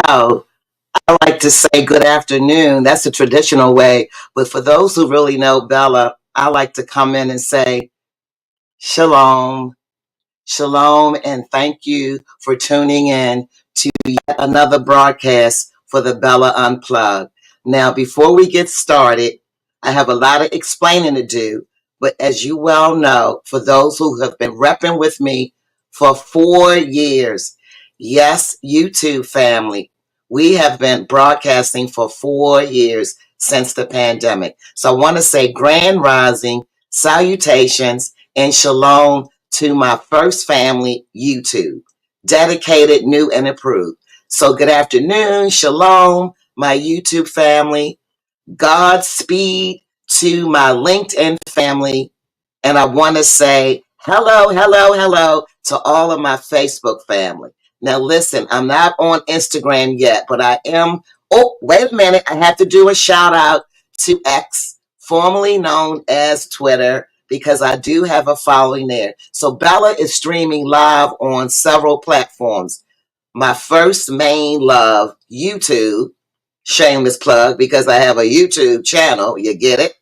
know, I like to say good afternoon. That's the traditional way. But for those who really know Bella, I like to come in and say shalom, shalom, and thank you for tuning in to yet another broadcast for the Bella Unplugged. Now, before we get started, I have a lot of explaining to do. But as you well know, for those who have been repping with me for 4 years, yes, YouTube family, we have been broadcasting for 4 years since the pandemic. So I want to say grand rising, salutations, and shalom to my first family, YouTube, dedicated, new, and approved. So good afternoon, shalom, my YouTube family. Godspeed to my LinkedIn family. And I want to say hello, hello, hello to all of my Facebook family. Now, listen, I'm not on Instagram yet, but I am. Oh, wait a minute. I have to do a shout out to X, formerly known as Twitter, because I do have a following there. So Bella is streaming live on several platforms. My first main love, YouTube, shameless plug because I have a YouTube channel. You get it?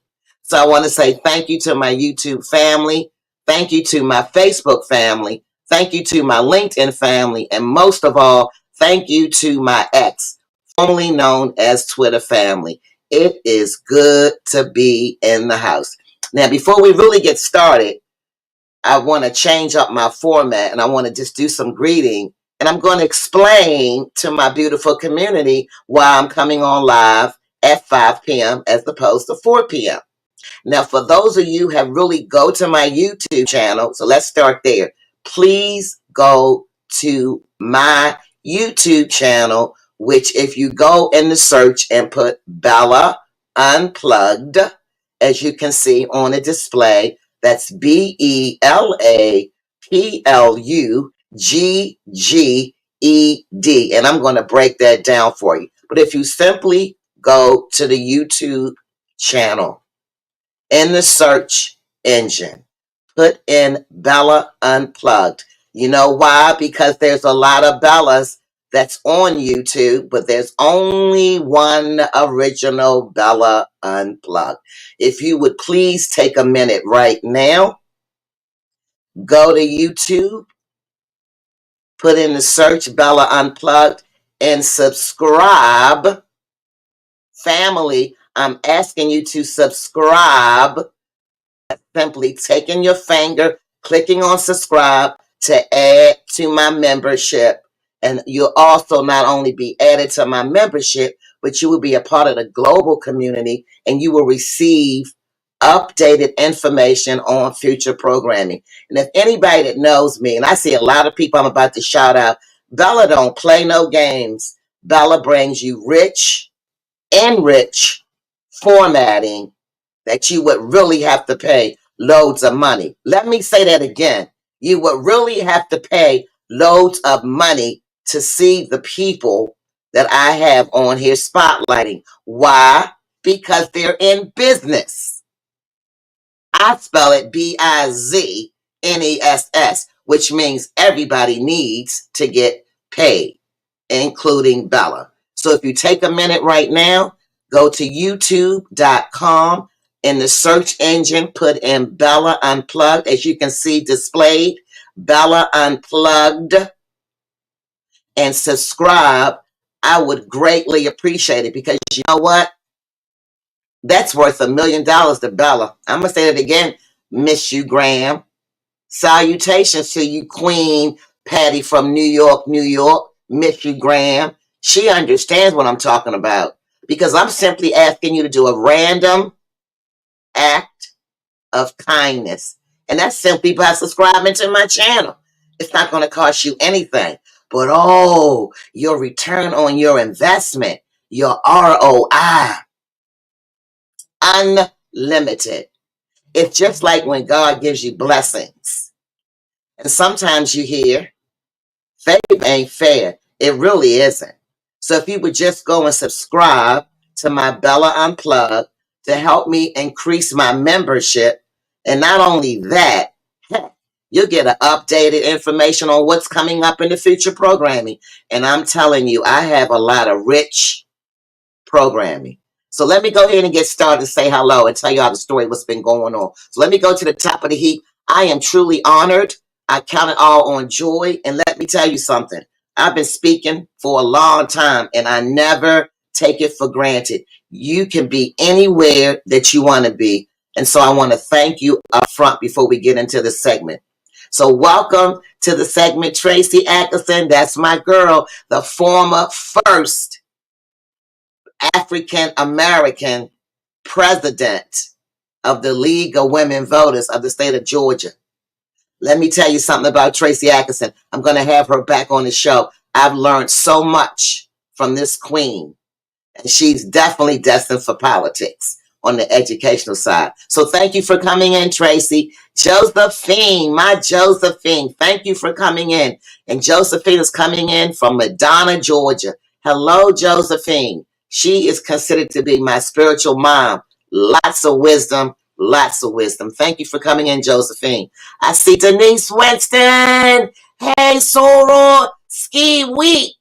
So I want to say thank you to my YouTube family. Thank you to my Facebook family. Thank you to my LinkedIn family. And most of all, thank you to my ex, formerly known as Twitter family. It is good to be in the house. Now, before we really get started, I want to change up my format and I want to just do some greeting. And I'm going to explain to my beautiful community why I'm coming on live at 5 p.m. as opposed to 4 p.m. Now, for those of you who have really go to my YouTube channel, so let's start there. Please go to my YouTube channel, which if you go in the search and put Bella Unplugged, as you can see on the display, that's BELAPLUGGED. And I'm going to break that down for you. But if you simply go to the YouTube channel, in the search engine, put in Bella Unplugged. You know why? Because there's a lot of Bellas that's on YouTube, but there's only one original Bella Unplugged. If you would please take a minute right now, go to YouTube, put in the search Bella Unplugged, and subscribe. Family, I'm asking you to subscribe. Simply taking your finger, clicking on subscribe to add to my membership. And you'll also not only be added to my membership, but you will be a part of the global community and you will receive updated information on future programming. And if anybody that knows me, and I see a lot of people I'm about to shout out, Bella don't play no games. Bella brings you rich, enrich formatting that you would really have to pay loads of money. Let me say that again. You would really have to pay loads of money to see the people that I have on here spotlighting. Why? Because they're in business. I spell it BIZNESS, which means everybody needs to get paid, including Bella. So if you take a minute right now, go to youtube.com. In the search engine, put in Bella Unplugged. As you can see displayed, Bella Unplugged, and subscribe. I would greatly appreciate it because you know what? That's worth $1 million to Bella. I'm going to say that again, Miss You Graham. Salutations to you, Queen Patty from New York, New York. Miss You Graham. She understands what I'm talking about because I'm simply asking you to do a random act of kindness. And that's simply by subscribing to my channel. It's not going to cost you anything. But oh, your return on your investment, your ROI, unlimited. It's just like when God gives you blessings. And sometimes you hear, faith ain't fair. It really isn't. So if you would just go and subscribe to my Bella Unplugged to help me increase my membership, and not only that, heck, You'll get an updated information on what's coming up in the future programming. And I'm telling you, I have a lot of rich programming. So let me go ahead and get started and say hello and tell you all the story, what's been going on. So let me go to the top of the heap. I am truly honored. I count it all on joy. And let me tell you something. I've been speaking for a long time and I never take it for granted. You can be anywhere that you want to be. And so I want to thank you up front before we get into the segment. So welcome to the segment, Tracy Atkinson. That's my girl, the former first African American president of the League of Women Voters of the state of Georgia. Let me tell you something about Tracy Atkinson. I'm going to have her back on the show. I've learned so much from this queen, and she's definitely destined for politics on the educational side. So thank you for coming in, Tracy. Josephine, my Josephine, thank you for coming in. And Josephine is coming in from Madonna, Georgia. Hello, Josephine. She is considered to be my spiritual mom. Lots of wisdom, lots of wisdom. Thank you for coming in, Josephine. I see Denise Winston. Hey, Soror, Ski Week.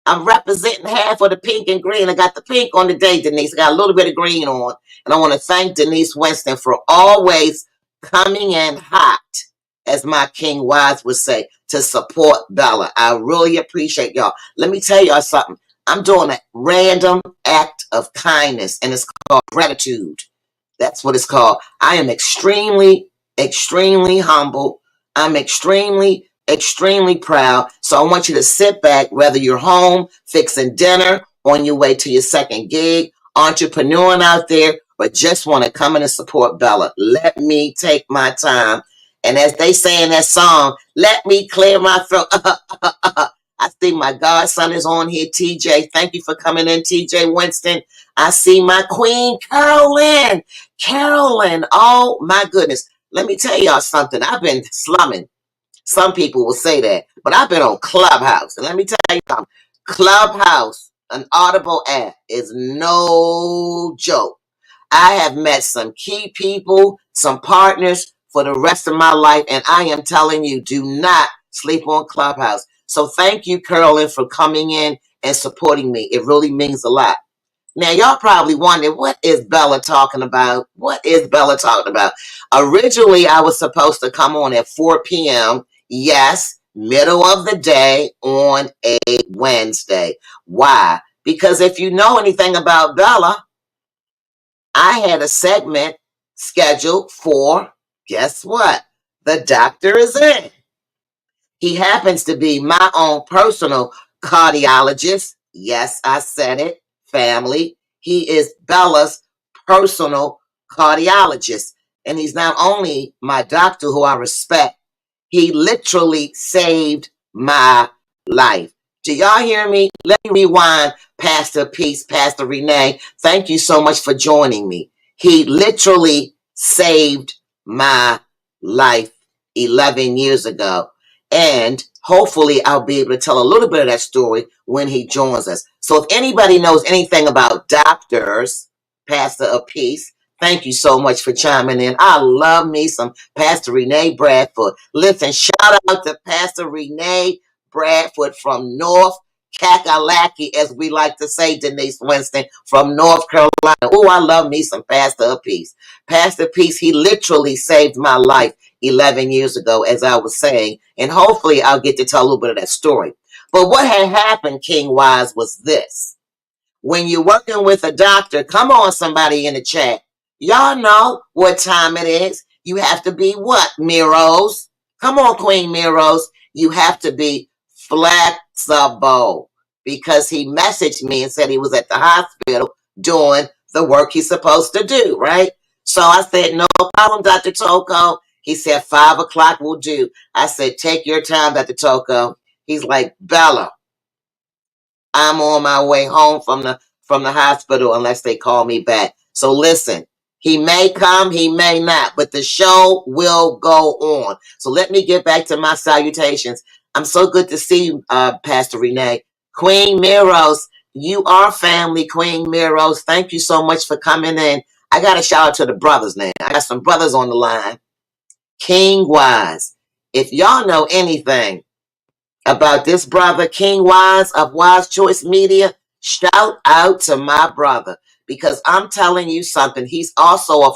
I'm representing half of the pink and green. I got the pink on today, Denise. I got a little bit of green on. And I want to thank Denise Winston for always coming in hot, as my King Wise would say, to support Bella. I really appreciate y'all. Let me tell y'all something. I'm doing a random act of kindness, and it's called gratitude. That's what it's called. I am extremely, extremely humble. I'm extremely proud. So I want you to sit back, whether you're home, fixing dinner, on your way to your second gig, entrepreneuring out there, but just want to come in and support Bella. Let me take my time. And as they say in that song, let me clear my throat. I see my godson is on here, TJ. Thank you for coming in, TJ Winston. I see my queen, Carolyn. Carolyn, oh my goodness. Let me tell y'all something. I've been slumming. Some people will say that, but I've been on Clubhouse. And let me tell you something. Clubhouse, an Audible app, is no joke. I have met some key people, some partners for the rest of my life. And I am telling you, do not sleep on Clubhouse. So thank you, Carolyn, for coming in and supporting me. It really means a lot. Now, y'all probably wondering, what is Bella talking about? What is Bella talking about? Originally, I was supposed to come on at 4 p.m. Yes, middle of the day on a Wednesday. Why? Because if you know anything about Bella, I had a segment scheduled for, guess what? The doctor is in. He happens to be my own personal cardiologist. Yes, I said it, family. He is Bella's personal cardiologist. And he's not only my doctor who I respect, he literally saved my life. Do y'all hear me? Let me rewind, Pastor Peace, Pastor Renee. Thank you so much for joining me. He literally saved my life 11 years ago. And hopefully I'll be able to tell a little bit of that story when he joins us. So if anybody knows anything about doctors, Pastor of Peace, thank you so much for chiming in. I love me some Pastor Renee Bradford. Listen, shout out to Pastor Renee Bradford from North Kakalaki, as we like to say, Denise Winston, from North Carolina. Oh, I love me some Pastor of Peace. Pastor Peace, he literally saved my life 11 years ago, as I was saying, and hopefully I'll get to tell a little bit of that story. But what had happened, King Wise, was this. When you're working with a doctor, come on, somebody in the chat. Y'all know what time it is. You have to be what, Miros? Come on, Queen Miros. You have to be flexible, because he messaged me and said he was at the hospital doing the work he's supposed to do, right? So I said, no problem, Dr. Toko. He said, 5 o'clock will do. I said, take your time, Dr. Toko. He's like, Bella, I'm on my way home from the hospital unless they call me back. So listen, he may come, he may not, but the show will go on. So let me get back to my salutations. I'm so good to see you, Pastor Renee. Queen Miros, you are family, Queen Miros. Thank you so much for coming in. I got to shout out to the brothers now. I got some brothers on the line. King Wise, If y'all know anything about this brother, King Wise of Wise Choice Media, shout out to my brother. Because I'm telling you something, he's also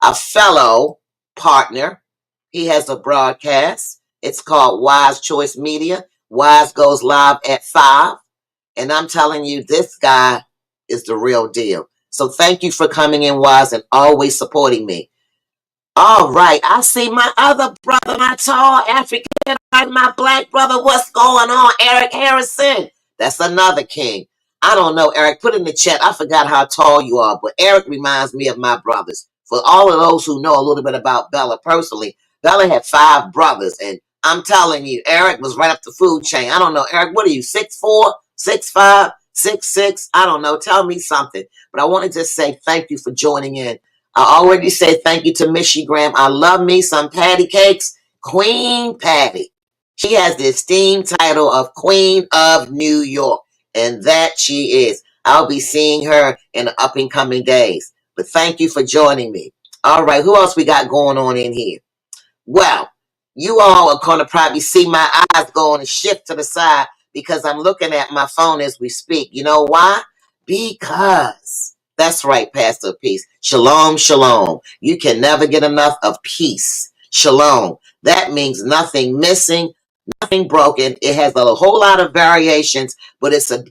a fellow partner. He has a broadcast. It's called Wise Choice Media. Wise goes live at 5. And I'm telling you, this guy is the real deal. So thank you for coming in, Wise, and always supporting me. All right, I see my other brother, my tall African, my black brother. What's going on, Eric Harrison? That's another king. I don't know, Eric. Put in the chat. I forgot how tall you are, but Eric reminds me of my brothers. For all of those who know a little bit about Bella personally, Bella had 5 brothers, and I'm telling you, Eric was right up the food chain. I don't know, Eric. What are you? 6'4", 6'5", 6'6"? I don't know. Tell me something. But I want to just say thank you for joining in. I already said thank you to Missy Graham. I love me some patty cakes. Queen Patty. She has the esteemed title of Queen of New York. And that she is. I'll be seeing her in the up and coming days. But thank you for joining me. All right, who else we got going on in here? Well, you all are going to probably see my eyes going and shift to the side because I'm looking at my phone as we speak. You know why? Because that's right, Pastor Peace. Shalom, shalom. You can never get enough of peace. Shalom. That means nothing missing, nothing broken. It has a whole lot of variations, but it's a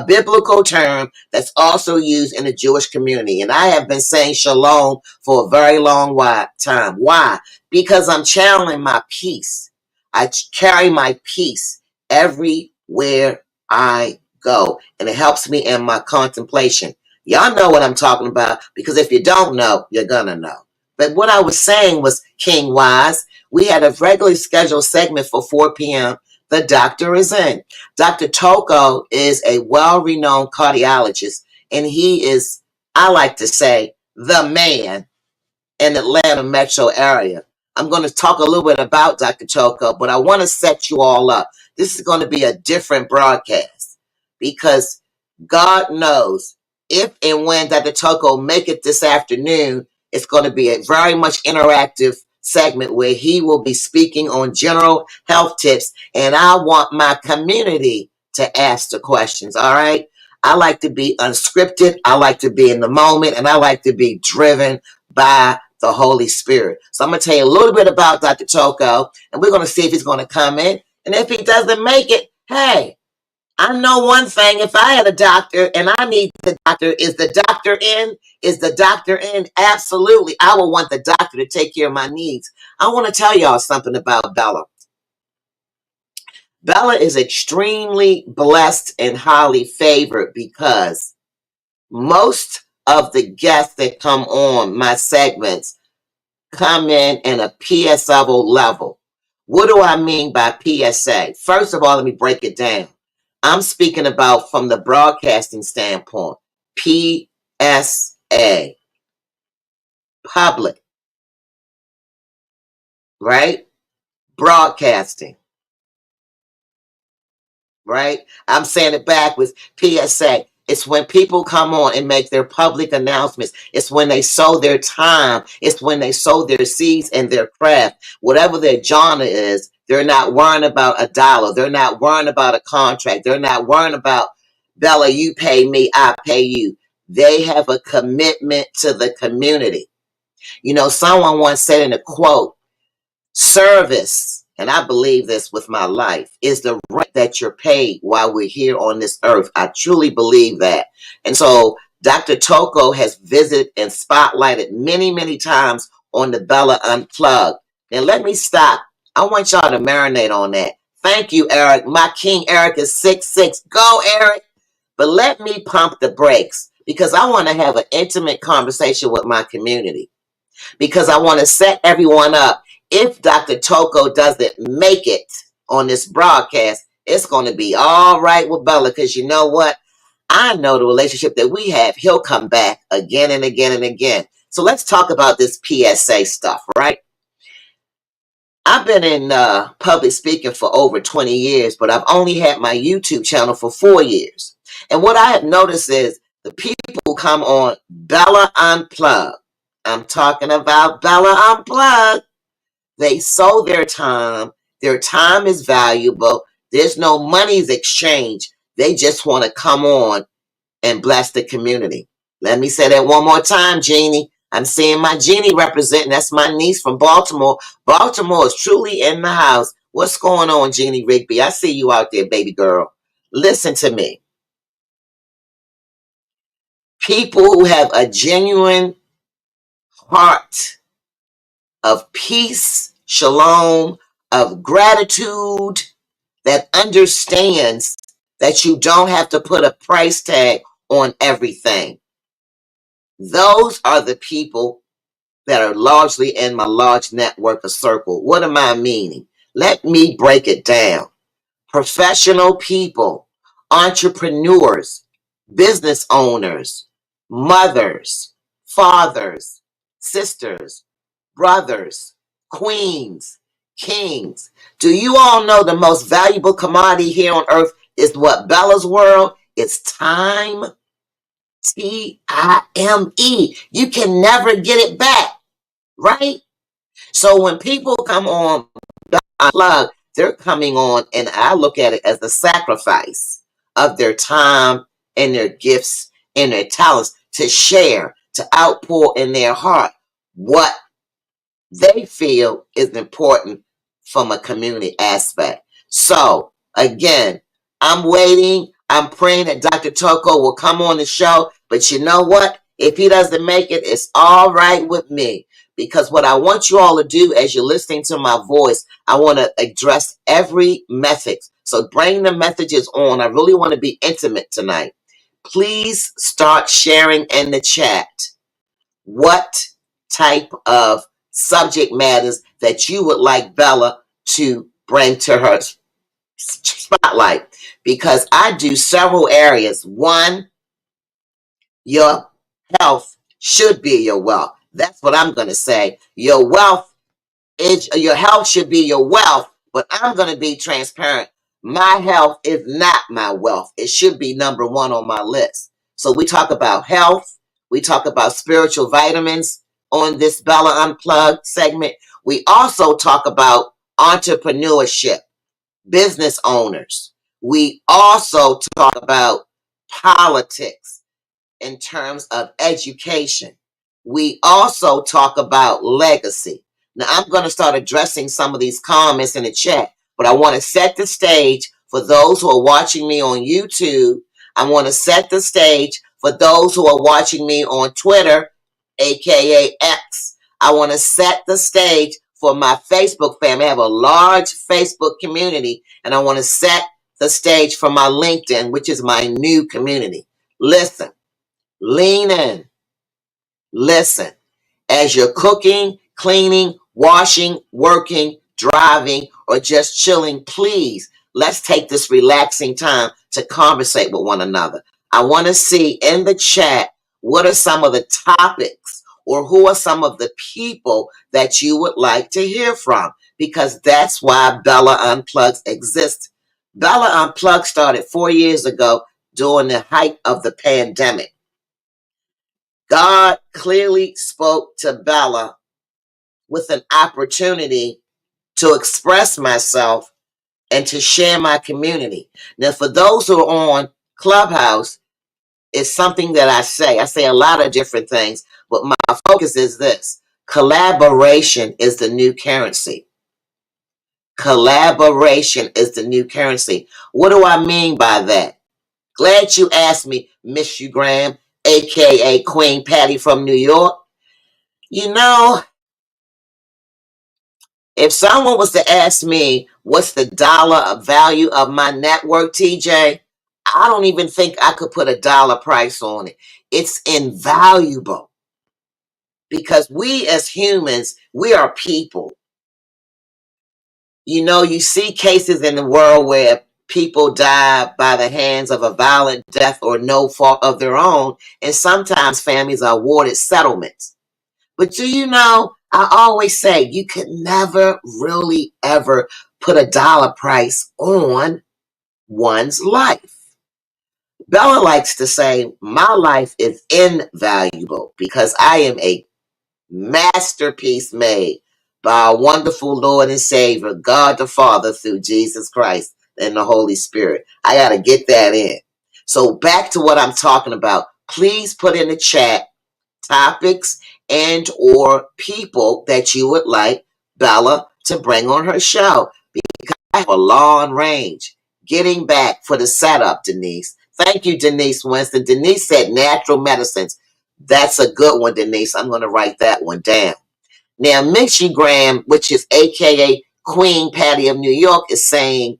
biblical term that's also used in the Jewish community. And I have been saying shalom for a very long time. Why? Because I'm channeling my peace. I carry my peace everywhere I go, and it helps me in my contemplation. Y'all know what I'm talking about, because if you don't know, you're gonna know. But what I was saying was, King Wise, we had a regularly scheduled segment for 4 p.m. The doctor is in. Dr. Toko is a well-renowned cardiologist, and he is, I like to say, the man in the Atlanta metro area. I'm going to talk a little bit about Dr. Toko, but I want to set you all up. This is going to be a different broadcast because God knows if and when Dr. Toko make it this afternoon, it's going to be a very much interactive segment where he will be speaking on general health tips, and I want my community to ask the questions, all right? I like to be unscripted, I like to be in the moment, and I like to be driven by the Holy Spirit. So I'm going to tell you a little bit about Dr. Toko, and we're going to see if he's going to come in. And if he doesn't make it, hey, I know one thing. If I had a doctor and I need the doctor, is the doctor in? Is the doctor in? Absolutely. I would want the doctor to take care of my needs. I want to tell y'all something about Bella. Bella is extremely blessed and highly favored because most of the guests that come on my segments come in a PSA level. What do I mean by PSA? First of all, let me break it down. I'm speaking about from the broadcasting standpoint. PSA. Public. Right? Broadcasting. Right? I'm saying it backwards. PSA. It's when people come on and make their public announcements. It's when they sow their time. It's when they sow their seeds and their craft. Whatever their genre is, they're not worrying about a dollar. They're not worrying about a contract. They're not worrying about, Bella, you pay me, I pay you. They have a commitment to the community. You know, someone once said in a quote, service, and I believe this with my life, is the rent that you're paid while we're here on this earth. I truly believe that. And so Dr. Toko has visited and spotlighted many, many times on the Bella Unplugged. Now let me stop. I want y'all to marinate on that. Thank you, Eric. My King Eric is 6'6". Go, Eric. But let me pump the brakes because I want to have an intimate conversation with my community, because I want to set everyone up. If Dr. Toko doesn't make it on this broadcast, it's going to be all right with Bella, because you know what? I know the relationship that we have. He'll come back again and again and again. So let's talk about this PSA stuff, right? I've been in public speaking for over 20 years, but I've only had my YouTube channel for 4 years. And what I have noticed is the people who come on Bella Unplugged, I'm talking about Bella Unplugged, they sow their time Their time is valuable. There's no money's exchange. They just want to come on and bless the community. Let me say that one more time, Jeannie. I'm seeing my Jeannie representing. That's my niece from Baltimore. Baltimore is truly in the house. What's going on, Jeannie Rigby? I see you out there, baby girl. Listen to me. People who have a genuine heart of peace, shalom, of gratitude, that understands that you don't have to put a price tag on everything. Those are the people that are largely in my large network of circle. What am I meaning? Let me break it down. Professional people, entrepreneurs, business owners, mothers, fathers, sisters, brothers, queens, kings. Do you all know the most valuable commodity here on earth is what Bella's world? It's time. Time. You can never get it back, right? So when people come on Unplugged, they're coming on, and I look at it as a sacrifice of their time and their gifts and their talents to share, to outpour in their heart what they feel is important from a community aspect. So, again, I'm waiting. I'm praying that Dr. Toko will come on the show. But you know what? If he doesn't make it, it's all right with me. Because what I want you all to do as you're listening to my voice, I want to address every message. So bring the messages on. I really want to be intimate tonight. Please start sharing in the chat what type of subject matters that you would like Bella to bring to her spotlight, because I do several areas. One, your health should be your wealth. That's what I'm going to say. Your health should be your wealth, but I'm going to be transparent. My health is not my wealth. It should be number one on my list. So we talk about health. We talk about spiritual vitamins on this Bella Unplugged segment. We also talk about entrepreneurship, business owners. We also talk about politics in terms of education. We also talk about legacy. Now, I'm going to start addressing some of these comments in the chat, but I want to set the stage for those who are watching me on YouTube. I want to set the stage for those who are watching me on Twitter, aka X. I want to set the stage for my Facebook family. I have a large Facebook community, and I want to set the stage for my LinkedIn, which is my new community. Listen. Lean in. Listen. As you're cooking, cleaning, washing, working, driving, or just chilling, please, let's take this relaxing time to conversate with one another. I want to see in the chat what are some of the topics or who are some of the people that you would like to hear from, because that's why Bella Unplugged exists. Bella Unplugged started 4 years ago during the height of the pandemic. God clearly spoke to Bella with an opportunity to express myself and to share my community. Now, for those who are on Clubhouse, it's something that I say. I say a lot of different things, but my focus is this. Collaboration is the new currency. Collaboration is the new currency. What do I mean by that? Glad you asked me, Miss You Graham, aka Queen Patty from New York. You know, if someone was to ask me what's the dollar value of my network, TJ, I don't even think I could put a dollar price on it. It's invaluable, because we as humans, we are people. You know, you see cases in the world where people die by the hands of a violent death or no fault of their own, and sometimes families are awarded settlements. But do you know, I always say you could never really ever put a dollar price on one's life. Bella likes to say my life is invaluable because I am a masterpiece made by our wonderful Lord and Savior, God the Father, through Jesus Christ and the Holy Spirit. I got to get that in. So back to what I'm talking about. Please put in the chat topics and or people that you would like Bella to bring on her show. Because I have a long range. Getting back for the setup, Denise. Thank you, Denise Winston. Denise said natural medicines. That's a good one, Denise. I'm going to write that one down. Now, Mitchie Graham, which is AKA Queen Patty of New York, is saying,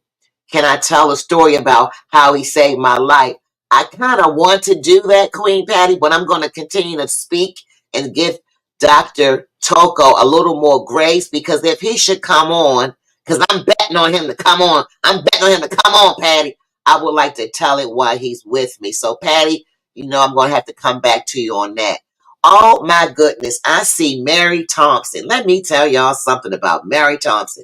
can I tell a story about how he saved my life? I kind of want to do that, Queen Patty, but I'm going to continue to speak and give Dr. Toko a little more grace, because if he should come on, because I'm betting on him to come on. I'm betting on him to come on, Patty. I would like to tell it while he's with me. So, Patty, you know I'm going to have to come back to you on that. Oh my goodness, I see Mary Thompson. Let me tell y'all something about Mary Thompson.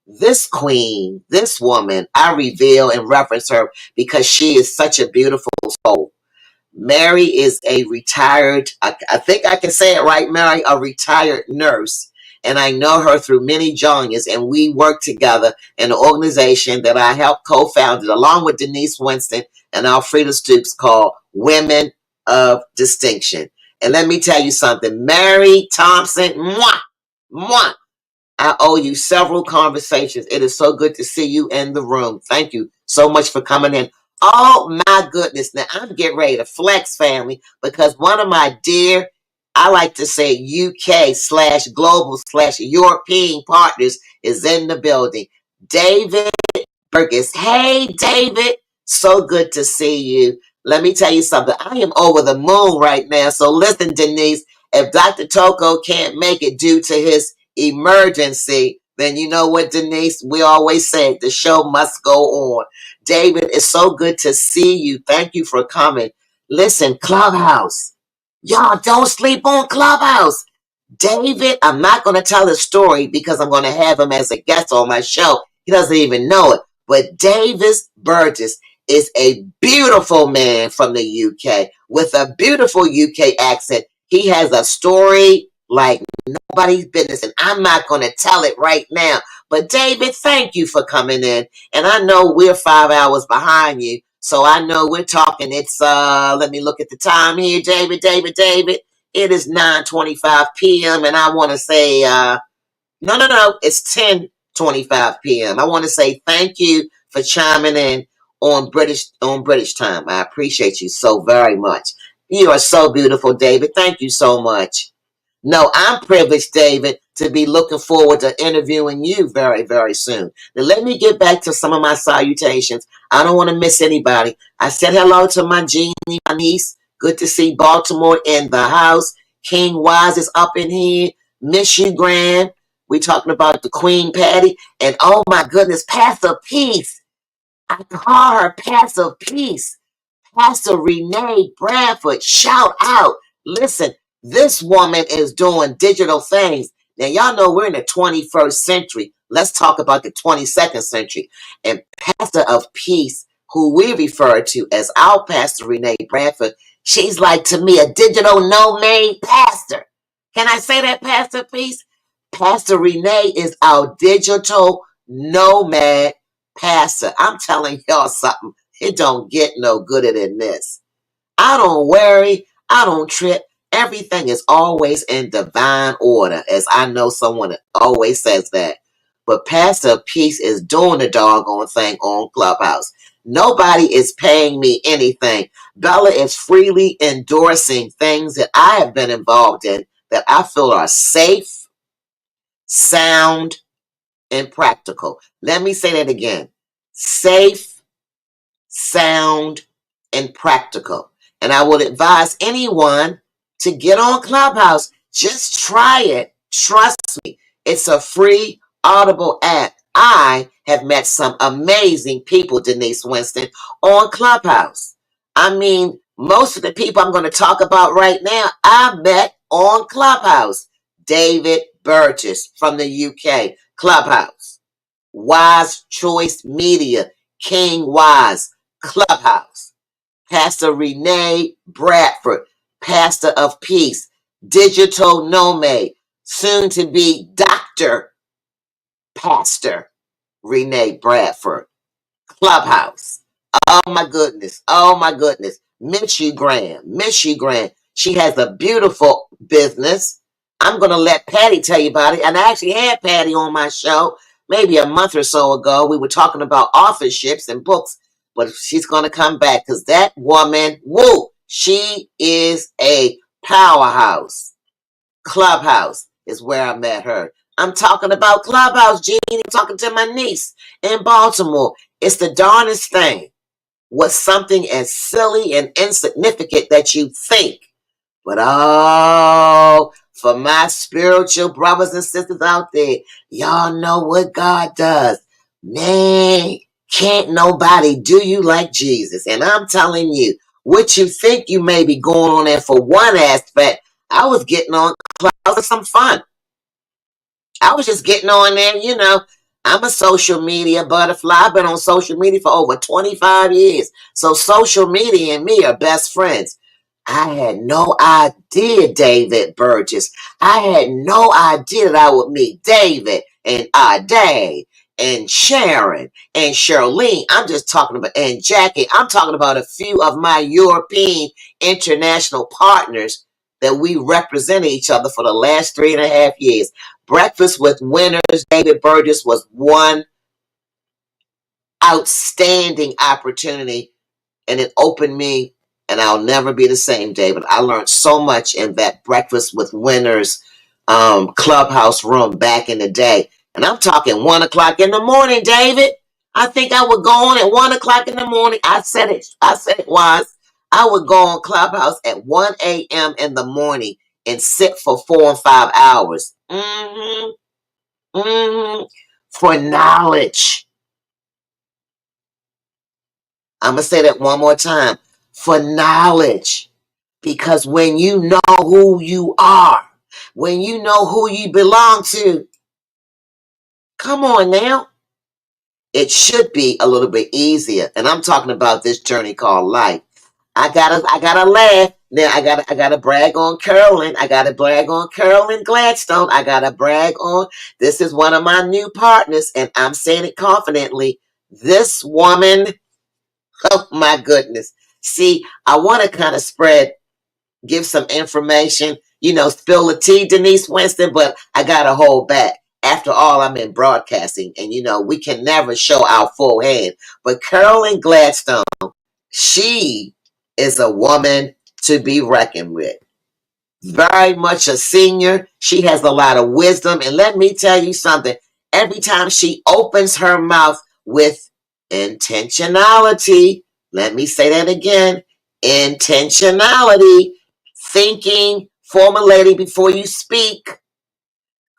This queen, this woman, I reveal and reference her because she is such a beautiful soul. Mary is a retired, I think I can say it right, Mary, a retired nurse. And I know her through many journeys, and we work together in an organization that I helped co-founded along with Denise Winston and Alfreda Stoops called Women of Distinction. And let me tell you something, Mary Thompson, mwah, mwah, I owe you several conversations. It is so good to see you in the room. Thank you so much for coming in. Oh my goodness. Now I'm getting ready to flex, family, because one of my dear, I like to say UK/global/European partners is in the building. David Burgess. Hey, David. So good to see you. Let me tell you something. I am over the moon right now. So listen, Denise, if Dr. Toko can't make it due to his emergency, then you know what, Denise? We always say the show must go on. David, it's so good to see you. Thank you for coming. Listen, Clubhouse. Y'all don't sleep on Clubhouse. David, I'm not going to tell his story because I'm going to have him as a guest on my show. He doesn't even know it. But Davis Burgess is a beautiful man from the UK with a beautiful UK accent. He has a story like nobody's business, and I'm not going to tell it right now. But David, thank you for coming in. And I know we're 5 hours behind you. So I know we're talking. It's, let me look at the time here, David. It is 9:25 p.m. and I want to say, no, it's 10:25 p.m. I want to say thank you for chiming in on British time. I appreciate you so very much. You are so beautiful, David. Thank you so much. No, I'm privileged, David, to be looking forward to interviewing you very, very soon. Now, let me get back to some of my salutations. I don't want to miss anybody. I said hello to my Jeannie, my niece. Good to see Baltimore in the house. King Wise is up in here. Miss you, Graham. We talking about the Queen Patty. And oh my goodness, Pastor Peace. I call her Pastor Peace. Pastor Renee Bradford, shout out. Listen, this woman is doing digital things. Now, y'all know we're in the 21st century. Let's talk about the 22nd century. And Pastor of Peace, who we refer to as our Pastor Renee Bradford, she's like to me a digital nomad pastor. Can I say that, Pastor Peace? Pastor Renee is our digital nomad pastor. I'm telling y'all something. It don't get no gooder than this. I don't worry. I don't trip. Everything is always in divine order, as I know someone always says that. But Pastor Peace is doing the doggone thing on Clubhouse. Nobody is paying me anything. Bella is freely endorsing things that I have been involved in that I feel are safe, sound, and practical. Let me say that again. Safe, sound, and practical. And I would advise anyone to get on Clubhouse. Just try it. Trust me. It's a free Audible app. I have met some amazing people, Denise Winston, on Clubhouse. I mean, most of the people I'm going to talk about right now, I met on Clubhouse. David Burgess from the UK, Clubhouse. Wise Choice Media, King Wise, Clubhouse. Pastor Renee Bradford, Pastor of Peace, Digital Nomad, soon to be Dr. Dr. Pastor Renee Bradford. Clubhouse. Oh my goodness. Oh my goodness. Miss you, Graham. Miss you, Graham. She has a beautiful business. I'm going to let Patty tell you about it. And I actually had Patty on my show maybe a month or so ago. We were talking about authorships and books, but she's going to come back because that woman, woo, she is a powerhouse. Clubhouse is where I met her. I'm talking about Clubhouse, Gene. I'm talking to my niece in Baltimore. It's the darndest thing. What's something as silly and insignificant that you think? But oh, for my spiritual brothers and sisters out there, y'all know what God does. Man, can't nobody do you like Jesus. And I'm telling you, what you think you may be going on there for one aspect, I was getting on clouds for some fun. I was just getting on there, you know. I'm a social media butterfly. I've been on social media for over 25 years. So social media and me are best friends. I had no idea, David Burgess. I had no idea that I would meet David and Dave and Sharon and Charlene. I'm just talking about, and Jackie. I'm talking about a few of my European international partners that we represented each other for the last 3.5 years. Breakfast with Winners, David Burgess was one outstanding opportunity, and it opened me, and I'll never be the same, David. I learned so much in that Breakfast with Winners clubhouse room back in the day. And I'm talking 1 o'clock in the morning, David. I think I would go on at 1 o'clock in the morning. I said it once. I would go on Clubhouse at 1 a.m. in the morning and sit for 4 and 5 hours. For knowledge. I'm going to say that one more time. For knowledge. Because when you know who you are, when you know who you belong to, come on now, it should be a little bit easier. And I'm talking about this journey called life. I gotta laugh. Now I gotta brag on Carolyn. I gotta brag on Carolyn Gladstone. I gotta brag on, this is one of my new partners, and I'm saying it confidently. This woman, oh my goodness. See, I want to kind of give some information, spill the tea, Denise Winston, but I gotta hold back. After all, I'm in broadcasting, and we can never show our full hand. But Carolyn Gladstone, she is a woman to be reckoned with. Very much a senior. She has a lot of wisdom. And let me tell you something. Every time she opens her mouth with intentionality, let me say that again, intentionality, thinking, formulating before you speak.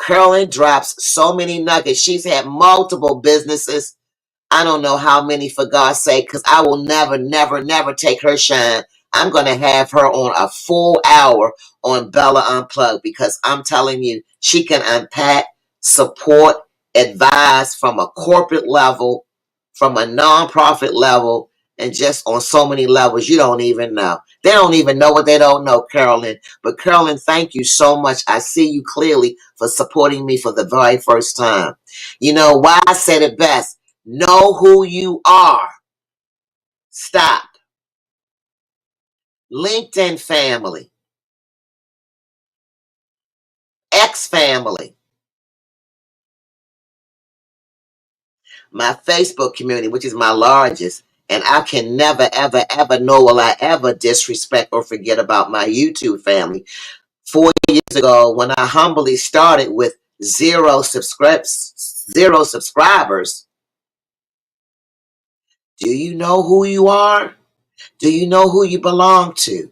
Carolyn drops so many nuggets. She's had multiple businesses. I don't know how many, for God's sake, because I will never, never, never take her shine. I'm going to have her on a full hour on Bella Unplugged, because I'm telling you, she can unpack, support, advise from a corporate level, from a nonprofit level, and just on so many levels you don't even know. They don't even know what they don't know, Carolyn. But Carolyn, thank you so much. I see you clearly for supporting me for the very first time. You know why I said it best? Know who you are. Stop. LinkedIn family. X family. My Facebook community, which is my largest. And I can never, ever, ever, nor will I ever disrespect or forget about my YouTube family. 4 years ago, when I humbly started with zero subscribers, do you know who you are? Do you know who you belong to?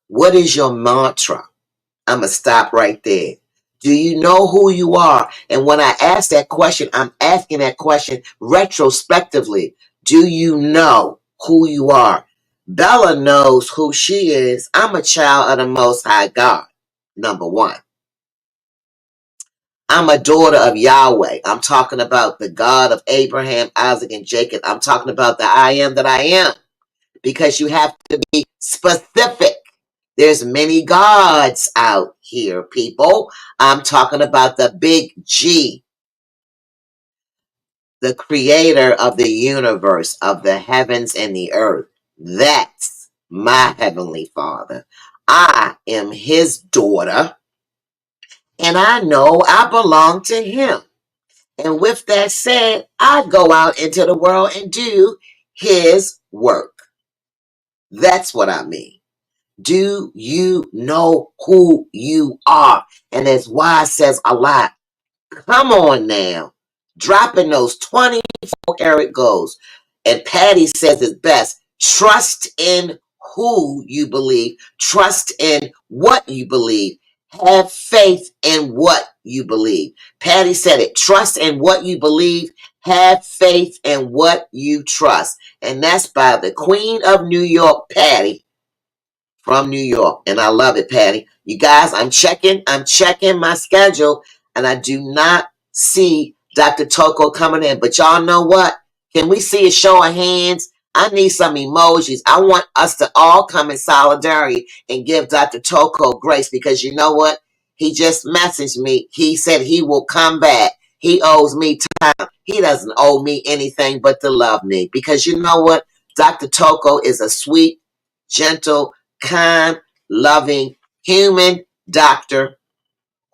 What is your mantra? I'm going to stop right there. Do you know who you are? And when I ask that question, I'm asking that question retrospectively. Do you know who you are? Bella knows who she is. I'm a child of the Most High God, number one. I'm a daughter of Yahweh. I'm talking about the God of Abraham, Isaac, and Jacob. I'm talking about the I am that I am. Because you have to be specific. There's many gods out here, people. I'm talking about the big G, the creator of the universe, of the heavens and the earth. That's my heavenly father. I am his daughter, and I know I belong to him. And with that said, I go out into the world and do his work. That's what I mean. Do you know who you are? And as Wise says a lot, come on now. Dropping those 24 karat goals. And Patty says it best. Trust in who you believe. Trust in what you believe. Have faith in what you believe. Patty said it. Trust in what you believe. Have faith in what you trust. And that's by the Queen of New York, Patty, from New York. And I love it, Patty. You guys, I'm checking my schedule, and I do not see Dr. Toko coming in. But y'all know what? Can we see a show of hands? I need some emojis. I want us to all come in solidarity and give Dr. Toko grace, because you know what? He just messaged me. He said he will come back. He owes me time. He doesn't owe me anything but to love me, because you know what? Dr. Toko is a sweet, gentle, kind, loving human doctor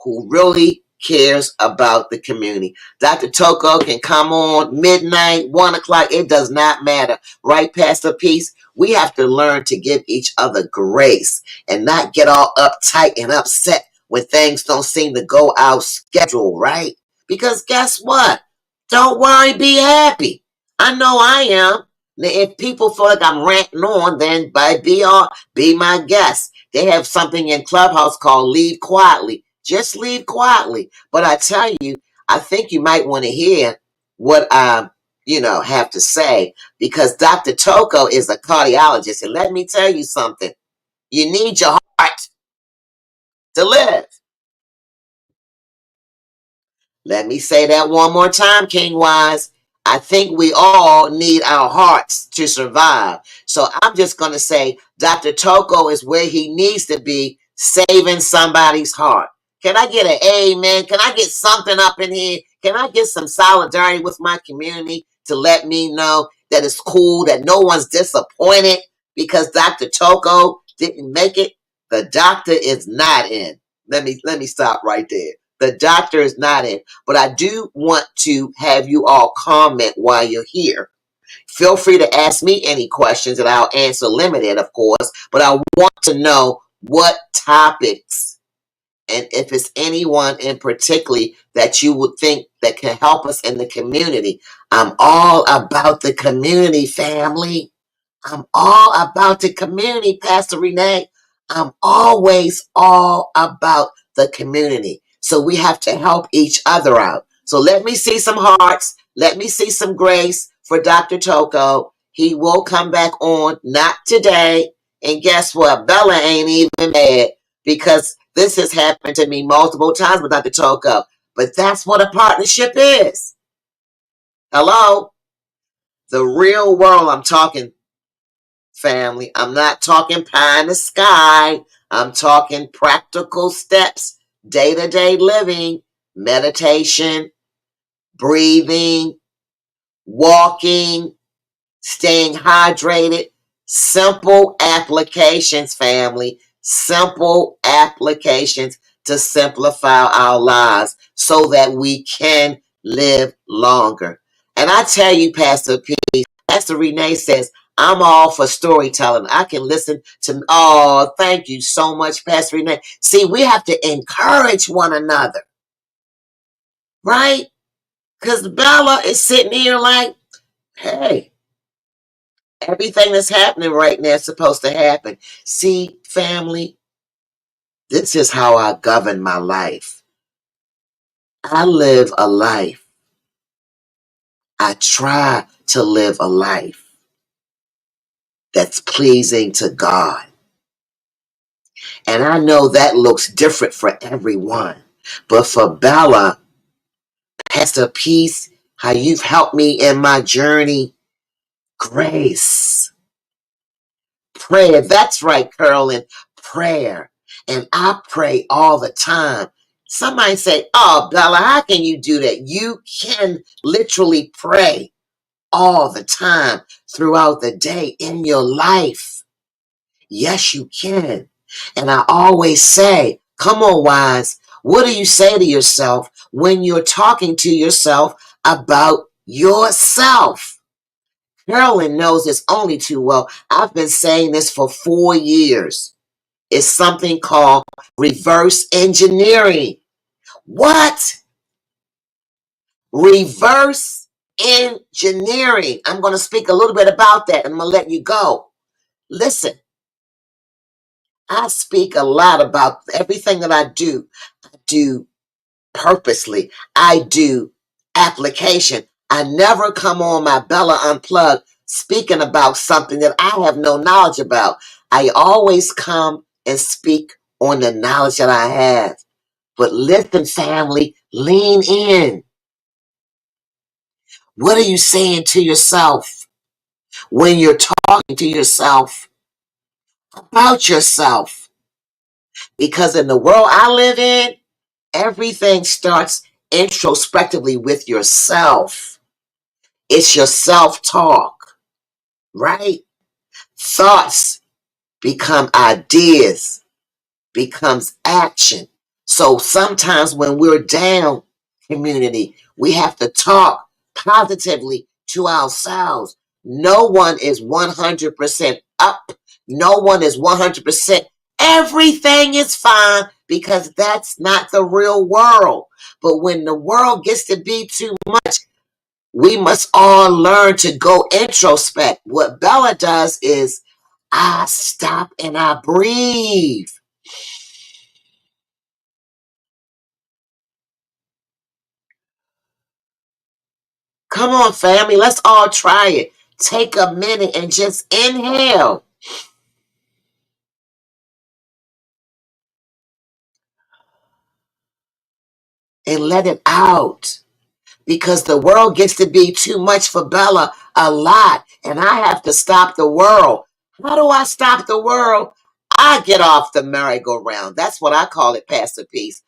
who really cares about the community. Dr. Toko can come on midnight, 1 o'clock. It does not matter. Right, Pastor Peace? We have to learn to give each other grace and not get all uptight and upset when things don't seem to go our schedule, right? Because guess what? Don't worry, be happy. I know I am. Now, if people feel like I'm ranting on, then be my guest. They have something in Clubhouse called Leave Quietly. Just leave quietly. But I tell you, I think you might want to hear what I, have to say, because Dr. Toko is a cardiologist. And let me tell you something. You need your heart to live. Let me say that one more time, King Wise. I think we all need our hearts to survive. So I'm just going to say Dr. Toko is where he needs to be, saving somebody's heart. Can I get an amen? Can I get something up in here? Can I get some solidarity with my community to let me know that it's cool, that no one's disappointed because Dr. Toko didn't make it? The doctor is not in. Let me stop right there. The doctor is not in. But I do want to have you all comment while you're here. Feel free to ask me any questions, and I'll answer limited, of course. But I want to know what topics, and if it's anyone in particular that you would think that can help us in the community. I'm all about the community, family. I'm all about the community, Pastor Renee. I'm always all about the community. So we have to help each other out. So let me see some hearts. Let me see some grace for Dr. Toko. He will come back on, not today. And guess what? Bella ain't even mad, because this has happened to me multiple times with Dr. Toko. But that's what a partnership is. Hello? The real world I'm talking, family. I'm not talking pie in the sky. I'm talking practical steps, day-to-day living, meditation, breathing, walking, staying hydrated. Simple applications, family. Simple applications to simplify our lives so that we can live longer. And I tell you, Pastor P, Pastor Renee says, I'm all for storytelling. I can listen to, oh, thank you so much, Pastor Renee. See, we have to encourage one another, right? Because Bella is sitting here like, hey, everything that's happening right now is supposed to happen. See, family, this is how I govern my life. I live a life. I try to live a life that's pleasing to God. And I know that looks different for everyone. But for Bella, Pastor Peace, how you've helped me in my journey, grace, prayer. That's right, Carolyn. prayer. And I pray all the time. Somebody say, oh, Bella, how can you do that? You can literally pray all the time throughout the day in your life. Yes, you can. And I always say, come on, wise, what do you say to yourself when you're talking to yourself about yourself? Carolyn knows this only too well. I've been saying this for 4 years. It's something called reverse engineering. What? Reverse engineering. I'm going to speak a little bit about that and I'm going to let you go. Listen, I speak a lot about everything that I do. I do purposely. I do application. I never come on my Bella Unplugged speaking about something that I have no knowledge about. I always come and speak on the knowledge that I have. But listen, family, lean in. What are you saying to yourself when you're talking to yourself about yourself? Because in the world I live in, everything starts introspectively with yourself. It's your self-talk, right? Thoughts become ideas, becomes action. So sometimes when we're down, community, we have to talk positively to ourselves. No one is 100% up. No one is 100%. Everything is fine because that's not the real world. But when the world gets to be too much, we must all learn to go introspect. What Bella does is I stop and I breathe. Come on, family. Let's all try it. Take a minute and just inhale and let it out. Because the world gets to be too much for Bella, a lot. And I have to stop the world. How do I stop the world? I get off the merry-go-round. That's what I call it, Pastor Peace.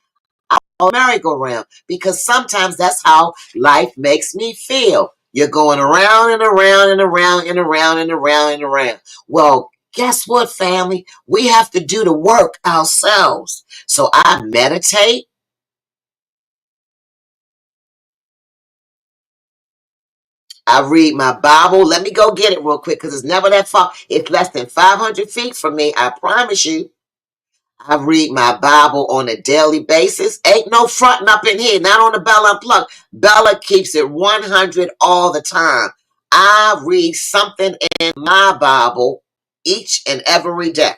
A merry-go-round, because sometimes that's how life makes me feel. You're going around and around and around and around and around and around. Well, guess what, family? We have to do the work ourselves. So I meditate. I read my Bible. Let me go get it real quick because it's never that far. It's less than 500 feet from me. I promise you. I read my Bible on a daily basis. Ain't no fronting up in here, not on the Bella Unplugged. Bella keeps it 100 all the time. I read something in my Bible each and every day.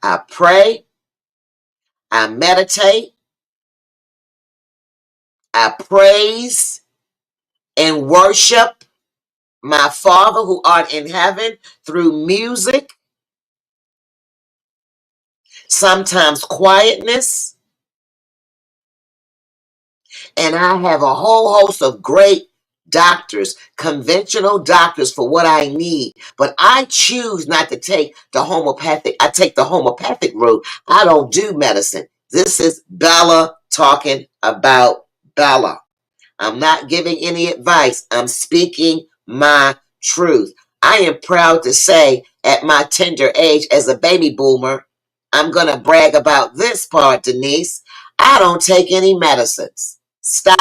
I pray, I meditate, I praise and worship my Father who art in heaven through music, sometimes quietness, and I have a whole host of great doctors, conventional doctors for what I need. But I choose not to take the homeopathic. I take the homeopathic route. I don't do medicine. This is Bella talking about Bella. I'm not giving any advice. I'm speaking my truth. I am proud to say at my tender age as a baby boomer, I'm going to brag about this part, Denise. I don't take any medicines. Stop.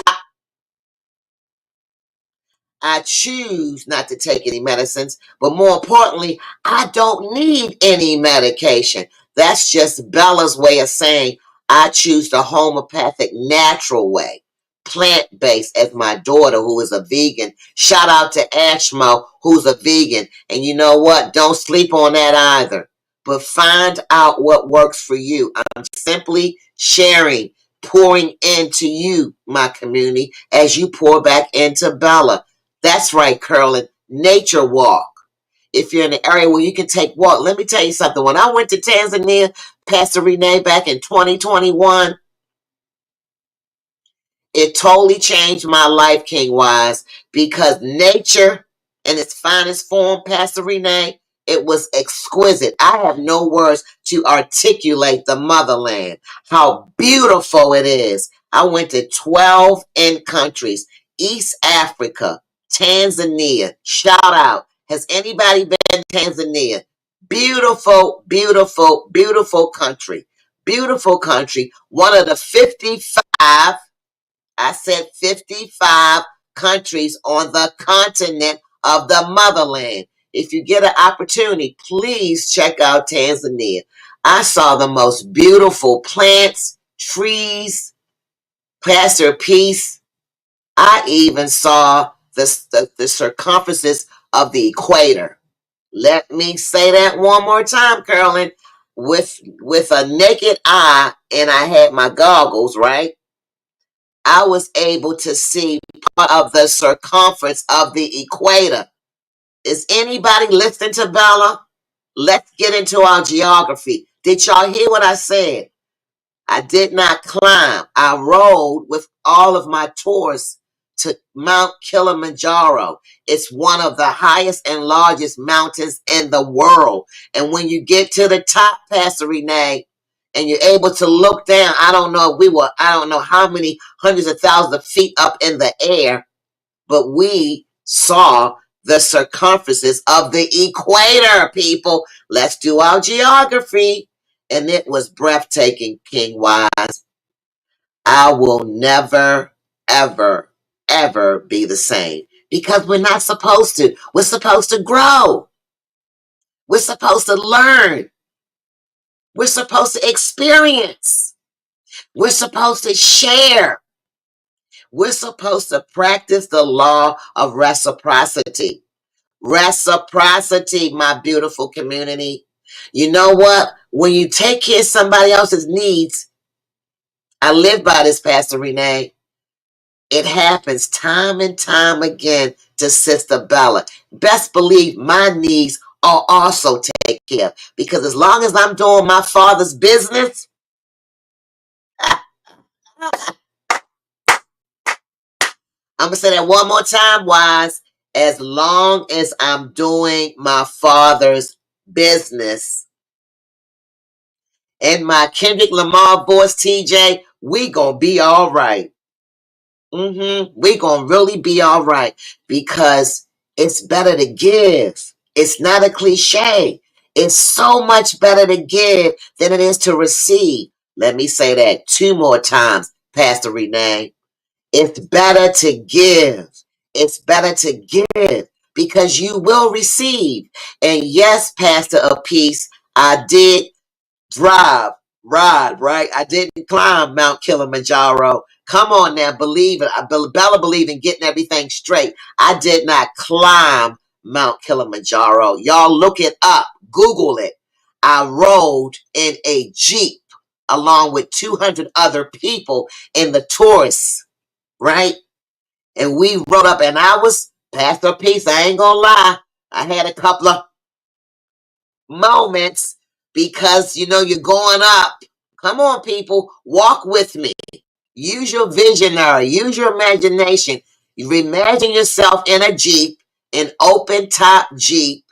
I choose not to take any medicines, but more importantly, I don't need any medication. That's just Bella's way of saying I choose the homeopathic natural way, plant-based, as my daughter who is a vegan. Shout out to Ashmo who's a vegan. And you know what? Don't sleep on that either. But find out what works for you. I'm simply sharing, pouring into you, my community, as you pour back into Bella. That's right, Curlin. Nature walk. If you're in an area where you can take walk, let me tell you something. When I went to Tanzania, Pastor Renee, back in 2021, it totally changed my life, King Wise, because nature in its finest form, Pastor Renee, It was exquisite. I have no words to articulate the motherland, how beautiful it is. I went to 12 countries, East Africa, Tanzania. Shout out. Has anybody been to Tanzania? Beautiful, beautiful, beautiful country. Beautiful country. One of the 55, I said 55 countries on the continent of the motherland. If you get an opportunity, please check out Tanzania. I saw the most beautiful plants, trees, Pastor Peace. I even saw the circumferences of the equator. Let me say that one more time, Carolyn. With a naked eye, and I had my goggles, right? I was able to see part of the circumference of the equator. Is anybody listening to Bella? Let's get into our geography. Did y'all hear what I said? I did not climb. I rode with all of my tours to Mount Kilimanjaro. It's one of the highest and largest mountains in the world. And when you get to the top, Pastor Renee, and you're able to look down, I don't know how many hundreds of thousands of feet up in the air, but we saw the circumferences of the equator, people. Let's do our geography. And it was breathtaking, King Wise. I will never, ever, ever be the same because we're not supposed to. We're supposed to grow. We're supposed to learn. We're supposed to experience. We're supposed to share. We're supposed to practice the law of reciprocity. Reciprocity, my beautiful community. You know what? When you take care of somebody else's needs, I live by this, Pastor Renee. It happens time and time again to Sister Bella. Best believe my needs are also taken care of. Because as long as I'm doing my Father's business, I'm going to say that one more time, Wise. As long as I'm doing my Father's business. And my Kendrick Lamar voice, TJ, we going to be all right. We going to really be all right because it's better to give. It's not a cliche. It's so much better to give than it is to receive. Let me say that 2 more times, Pastor Renee. It's better to give. It's better to give because you will receive. And yes, Pastor of Peace, I did ride, right? I didn't climb Mount Kilimanjaro. Come on now, believe it. Bella believe in getting everything straight. I did not climb Mount Kilimanjaro. Y'all look it up. Google it. I rode in a Jeep along with 200 other people in the tourists, right? And we rode up and I was Pastor Peace. I ain't gonna lie. I had a couple of moments because you're going up. Come on, people, walk with me. Use your visionary, use your imagination. You imagine yourself in a Jeep, an open top Jeep.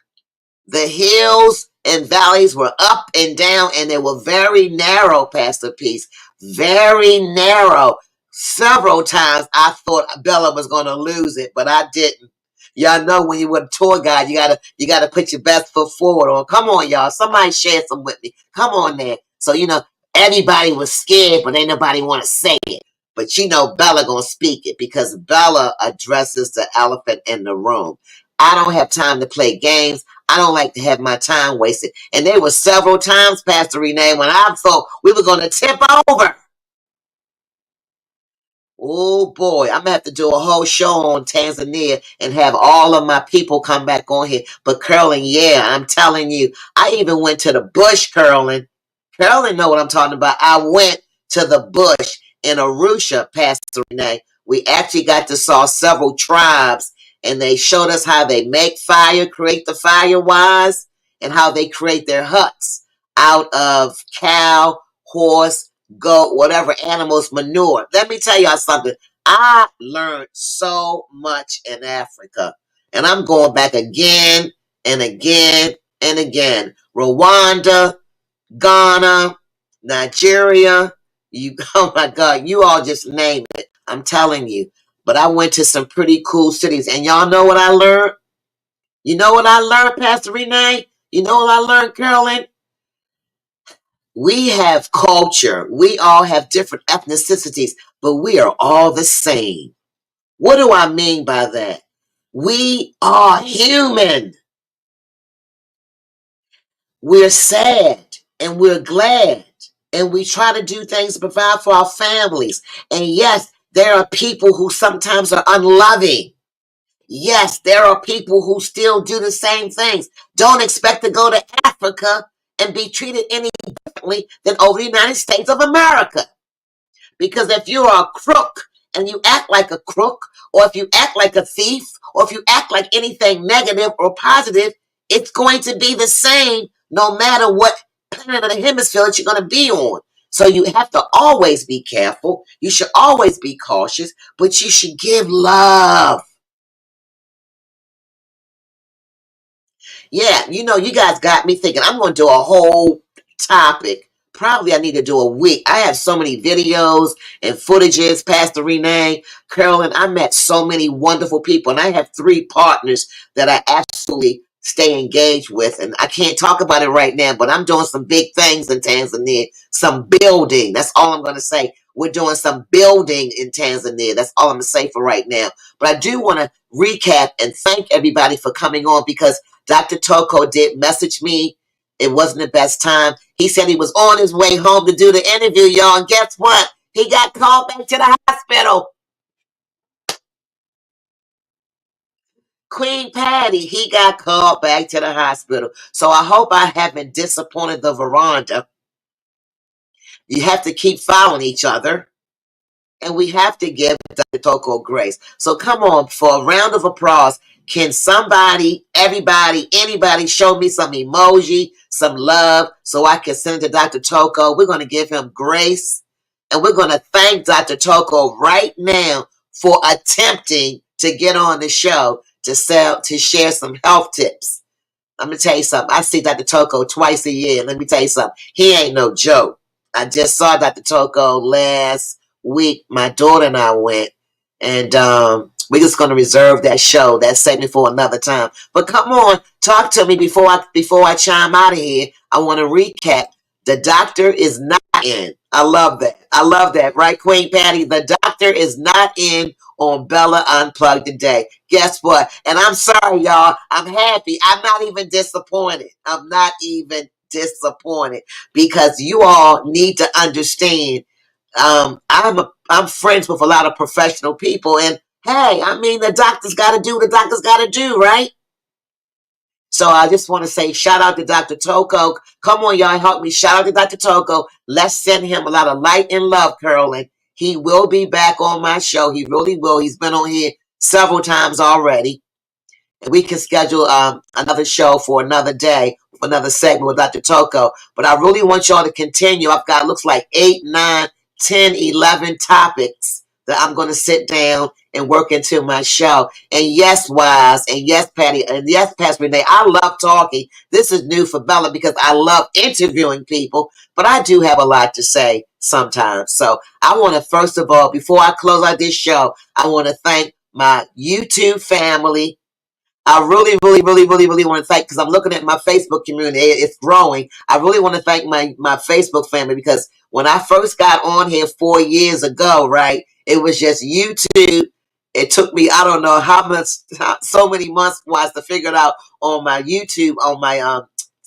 The hills and valleys were up and down, and they were very narrow, Pastor Peace. Very narrow. Several times I thought Bella was going to lose it, but I didn't. Y'all know when you're with a tour guide, you gotta put your best foot forward on. Come on, y'all. Somebody share some with me. Come on there. So everybody was scared, but ain't nobody want to say it. But Bella gonna speak it because Bella addresses the elephant in the room. I don't have time to play games. I don't like to have my time wasted. And there were several times, Pastor Renee, when I thought we were going to tip over. Oh boy, I'm gonna have to do a whole show on Tanzania and have all of my people come back on here. But Curlin, yeah, I'm telling you, I even went to the bush, Curlin. Curlin know what I'm talking about. I went to the bush in Arusha, Pastor Renee. We actually got to saw several tribes and they showed us how they make fire, create the fire wise, and how they create their huts out of cow, horse, goat, whatever animals manure. Let me tell y'all something. I learned so much in Africa. And I'm going back again and again and again. Rwanda, Ghana, Nigeria. You, oh my God, you all just name it. I'm telling you. But I went to some pretty cool cities, and y'all know what I learned? You know what I learned, Pastor Renee? You know what I learned, Carolyn? We have culture. We all have different ethnicities, but we are all the same. What do I mean by that? We are human. We're sad and we're glad. And we try to do things to provide for our families. And yes, there are people who sometimes are unloving. Yes, there are people who still do the same things. Don't expect to go to Africa and be treated any differently than over the United States of America. Because if you're a crook and you act like a crook, or if you act like a thief, or if you act like anything negative or positive, it's going to be the same no matter what planet of the hemisphere that you're going to be on. So you have to always be careful. You should always be cautious, but you should give love. Yeah, you know, you guys got me thinking I'm going to do a whole topic. Probably I need to do a week. I have so many videos and footages, Pastor Renee, Carolyn. I met so many wonderful people, and I have 3 partners that I absolutely stay engaged with. And I can't talk about it right now, but I'm doing some big things in Tanzania, some building. That's all I'm going to say. We're doing some building in Tanzania. That's all I'm going to say for right now. But I do want to recap and thank everybody for coming on, because Dr. Toko did message me. It wasn't the best time. He said he was on his way home to do the interview, y'all. And guess what? He got called back to the hospital. Queen Patty, he got called back to the hospital. So I hope I haven't disappointed the veranda. You have to keep following each other. And we have to give Dr. Toko grace. So come on, for a round of applause, can somebody, everybody, anybody show me some emoji, some love, so I can send it to Dr. Toko? We're going to give him grace, and we're going to thank Dr. Toko right now for attempting to get on the show to share some health tips. I'm going to tell you something. I see Dr. Toko twice a year. Let me tell you something. He ain't no joke. I just saw Dr. Toko last week. My daughter and I went. And we're just going to reserve that show, that segment, for another time. But come on, talk to me before I chime out of here. I want to recap. The doctor is not in. I love that. I love that. Right, Queen Patty? The doctor is not in on Bella Unplugged today. Guess what? And I'm sorry, y'all. I'm happy. I'm not even disappointed. I'm not even disappointed, because you all need to understand. I'm friends with a lot of professional people, and hey, I mean, the doctor's got to do what the doctor's got to do, right? So I just want to say shout out to Dr. Toko. Come on, y'all, help me. Shout out to Dr. Toko. Let's send him a lot of light and love, Carolyn. He will be back on my show. He really will. He's been on here several times already. And we can schedule another show for another day, another segment with Dr. Toko. But I really want y'all to continue. I've got, looks like 8, 9, 10, 11 topics that I'm going to sit down and work into my show. And yes, Wise, and yes, Patty, and yes, Pastor Renee, I love talking. This is new for Bella because I love interviewing people, but I do have a lot to say sometimes. So I want to, first of all, before I close out this show, I want to thank my YouTube family. I really, really, really, really, really want to thank, because I'm looking at my Facebook community. It's growing. I really want to thank my Facebook family, because when I first got on here 4 years ago, right, it was just YouTube. It took me, I don't know so many months was to figure it out on my YouTube, on my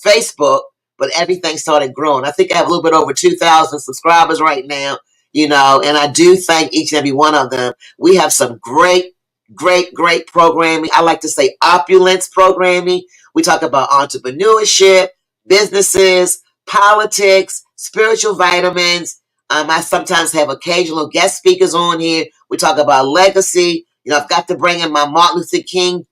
Facebook, but everything started growing. I think I have a little bit over 2,000 subscribers right now, and I do thank each and every one of them. We have some great programming. I like to say opulence programming. We talk about entrepreneurship, businesses, politics, spiritual vitamins. I sometimes have occasional guest speakers on here. We talk about legacy. I've got to bring in my Martin Luther King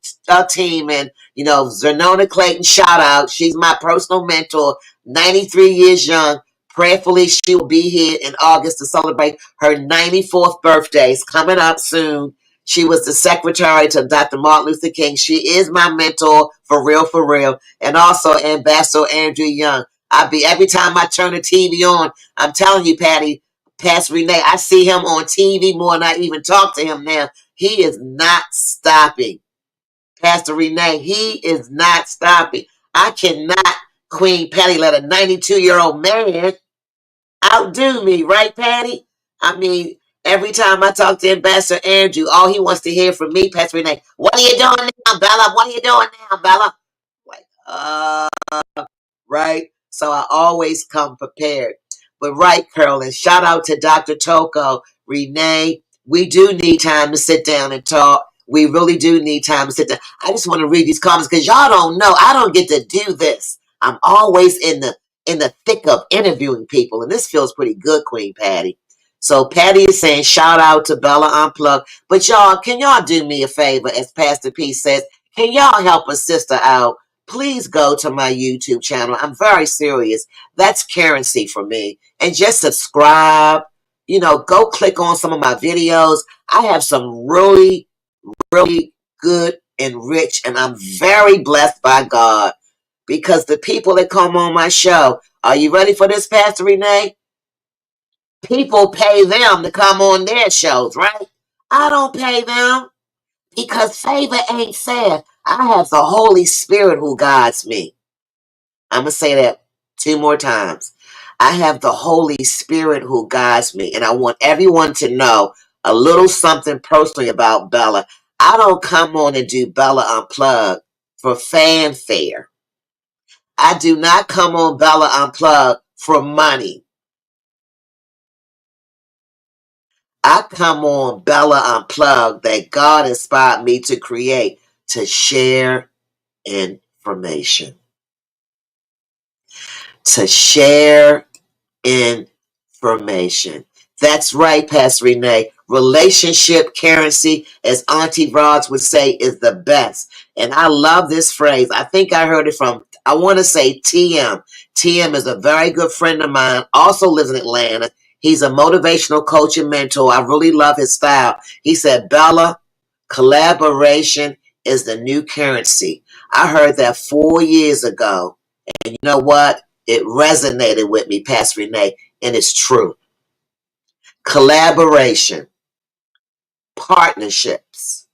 team, and, Zernona Clayton, shout out. She's my personal mentor, 93 years young. Prayerfully, she will be here in August to celebrate her 94th birthday. It's coming up soon. She was the secretary to Dr. Martin Luther King. She is my mentor for real, for real. And also Ambassador Andrew Young. Every time I turn the TV on, I'm telling you, Patty, Pastor Renee, I see him on TV more than I even talk to him now. He is not stopping. Pastor Renee, he is not stopping. I cannot, Queen Patty, let a 92-year-old man outdo me, right, Patty? I mean, every time I talk to Ambassador Andrew, all he wants to hear from me, Pastor Renee, what are you doing now, Bella? What are you doing now, Bella? Like, right? So I always come prepared. But right, Carolyn, shout out to Dr. Toko, Renee. We do need time to sit down and talk. We really do need time to sit down. I just want to read these comments because y'all don't know. I don't get to do this. I'm always in the thick of interviewing people, and this feels pretty good, Queen Patty. So Patty is saying, shout out to Bella Unplugged. But y'all, can y'all do me a favor, as Pastor P says? Can y'all help a sister out? Please go to my YouTube channel. I'm very serious. That's currency for me. And just subscribe. You know, go click on some of my videos. I have some really, really good and rich, and I'm very blessed by God because the people that come on my show, are you ready for this, Pastor Renee? People pay them to come on their shows, right? I don't pay them because favor ain't fair. I have the Holy Spirit who guides me. I'm going to say that 2 more times. I have the Holy Spirit who guides me, and I want everyone to know a little something personally about Bella. I don't come on and do Bella Unplugged for fanfare. I do not come on Bella Unplugged for money. I come on Bella Unplugged that God inspired me to create to share information. To share information. That's right, Pastor Renee. Relationship currency, as Auntie Rods would say, is the best. And I love this phrase. I think I heard it from, I want to say TM. TM is a very good friend of mine, also lives in Atlanta. He's a motivational coach and mentor. I really love his style. He said, Bella, collaboration is the new currency. I heard that 4 years ago. And you know what? It resonated with me, Pastor Renee, and it's true. Collaboration, partnerships,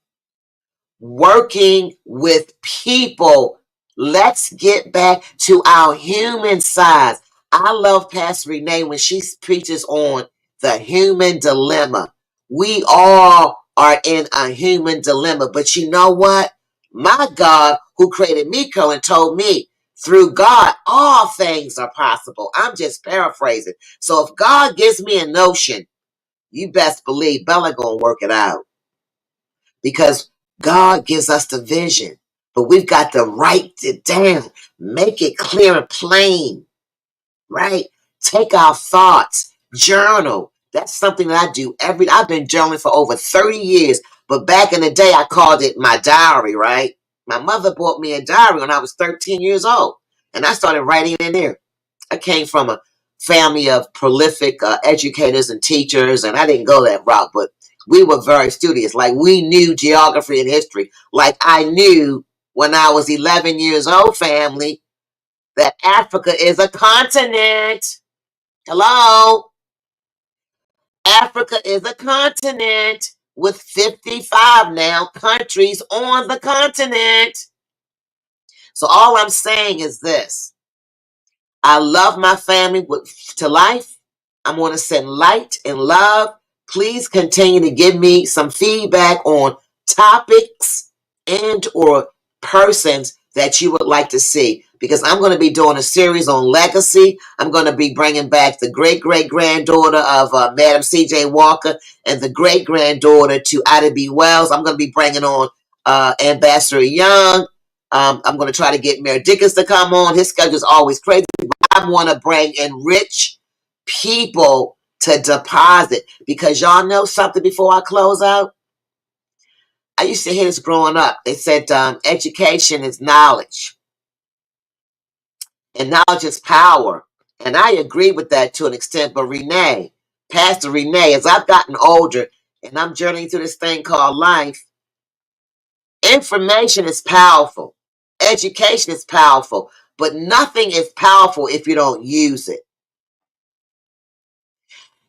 working with people. Let's get back to our human side. I love Pastor Renee when she preaches on the human dilemma. We all are in a human dilemma, but you know what? My God, who created me, Colin, told me through God, all things are possible. I'm just paraphrasing. So if God gives me a notion, you best believe Bella gonna work it out because God gives us the vision, but we've got to write it down, make it clear and plain, right? Take our thoughts, journal. That's something that I do I've been journaling for over 30 years, but back in the day, I called it my diary, right? My mother bought me a diary when I was 13 years old, and I started writing in there. I came from a family of prolific educators and teachers, and I didn't go that route, but we were very studious. Like, we knew geography and history. Like, I knew when I was 11 years old, family, that Africa is a continent. Hello? Africa is a continent with 55 now countries on the continent. So all I'm saying is this. I love my family to life. I'm going to send light and love. Please continue to give me some feedback on topics and or persons that you would like to see, because I'm going to be doing a series on legacy. I'm going to be bringing back the great-great-granddaughter of Madam C.J. Walker and the great-granddaughter to Ida B. Wells. I'm going to be bringing on Ambassador Young. I'm going to try to get Mayor Dickens to come on. His schedule is always crazy. I want to bring in rich people to deposit, because y'all know something before I close out. I used to hear this growing up. They said education is knowledge, and knowledge is power. And I agree with that to an extent. But Renee, Pastor Renee, as I've gotten older and I'm journeying through this thing called life, information is powerful. Education is powerful, but nothing is powerful if you don't use it.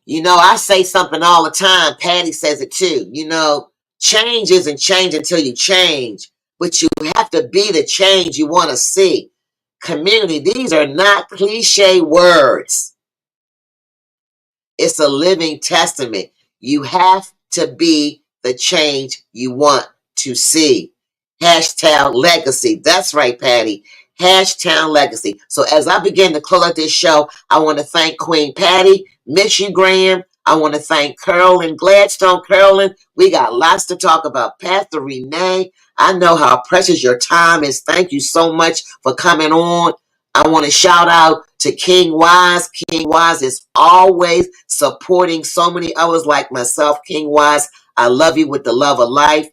You know, I say something all the time. Patty says it too. You know, change isn't change until you change, but you have to be the change you want to see. Community, these are not cliche words. It's a living testament. You have to be the change you want to see. Hashtag legacy. That's right, Patty. Hashtag legacy. So as I begin to close out this show, I want to thank Queen Patty. Miss you, Graham. I want to thank Carolyn Gladstone. Carolyn, we got lots to talk about. Pastor Renee, I know how precious your time is. Thank you so much for coming on. I want to shout out to King Wise. King Wise is always supporting so many others like myself. King Wise, I love you with the love of life.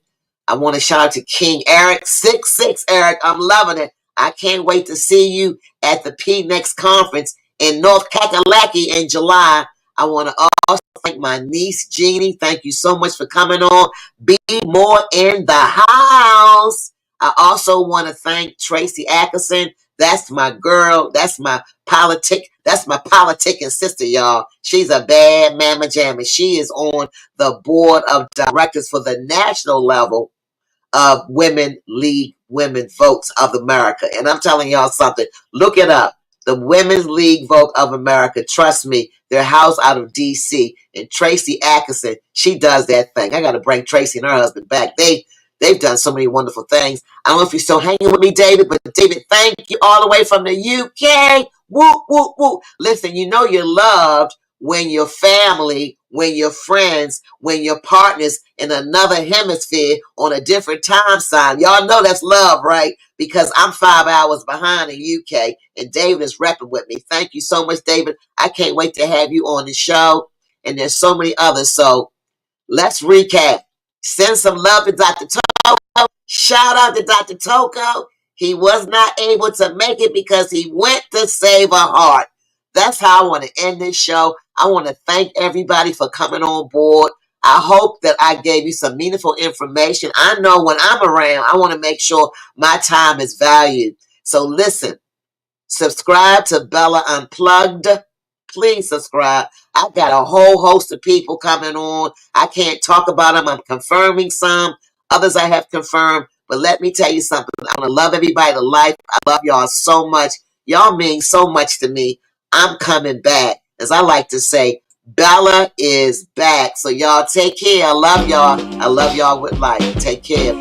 I want to shout out to King Eric. 6'6", Eric. I'm loving it. I can't wait to see you at the PNext conference in North Kakalaki in July. I want to also thank my niece, Jeannie. Thank you so much for coming on. Be more in the house. I also want to thank Tracy Atkinson. That's my girl. That's my politicking sister, y'all. She's a bad mamma jamma. She is on the board of directors for the national level of Women League Women Votes of America. And I'm telling y'all something. Look it up. The Women's League Vote of America. Trust me, they're housed out of D.C. And Tracy Atkinson, she does that thing. I got to bring Tracy and her husband back. They've done so many wonderful things. I don't know if you're still hanging with me, David, but David, thank you all the way from the UK. Woo, woo, woo. Listen, you know you're loved when your family, when your friends, when your partners in another hemisphere on a different time zone. Y'all know that's love, right? Because I'm 5 hours behind in UK and David is repping with me. Thank you so much, David. I can't wait to have you on the show. And there's so many others. So let's recap. Send some love to Dr. Toko. Shout out to Dr. Toko. He was not able to make it because he went to save a heart. That's how I want to end this show. I want to thank everybody for coming on board. I hope that I gave you some meaningful information. I know when I'm around, I want to make sure my time is valued. So listen, subscribe to Bella Unplugged. Please subscribe. I've got a whole host of people coming on. I can't talk about them. I'm confirming some. Others I have confirmed. But let me tell you something. I want to love everybody to life. I love y'all so much. Y'all mean so much to me. I'm coming back. As I like to say, Bella is back. So y'all take care. I love y'all. I love y'all with life. Take care.